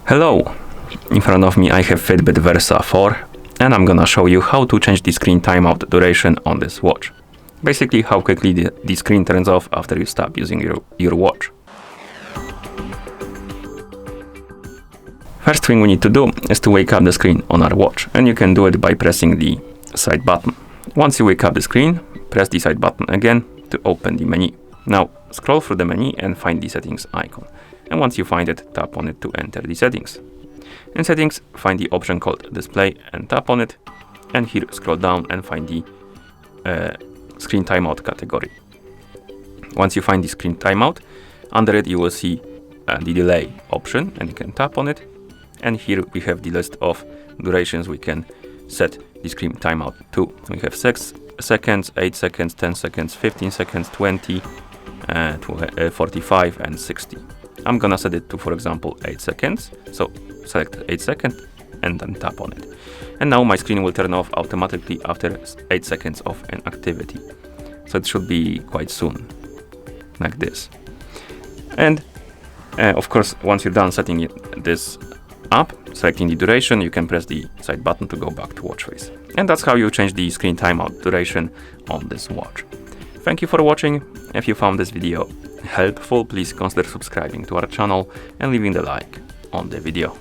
Hello! In front of me I have Fitbit Versa 4 and I'm gonna show you how to change the screen timeout duration on this watch. Basically how quickly the screen turns off after you stop using your watch. First thing we need to do is to wake up the screen on our watch, and you can do it by pressing the side button. Once you wake up the screen, press the side button again to open the menu. Now scroll through the menu and find the settings icon. And once you find it, tap on it to enter the settings. In settings, find the option called display and tap on it. And here scroll down and find the screen timeout category. Once you find the screen timeout, under it you will see the delay option, and you can tap on it. And here we have the list of durations we can set the screen timeout to. We have 6 seconds, 8 seconds, 10 seconds, 15 seconds, 20, 45 and 60. I'm gonna set it to, for example, 8 seconds. So select 8 seconds and then tap on it. And now my screen will turn off automatically after 8 seconds of an activity. So it should be quite soon, like this. And of course, once you're done setting this up, selecting the duration, you can press the side button to go back to watch face. And that's how you change the screen timeout duration on this watch. Thank you for watching. If you found this video helpful, please consider subscribing to our channel and leaving the like on the video.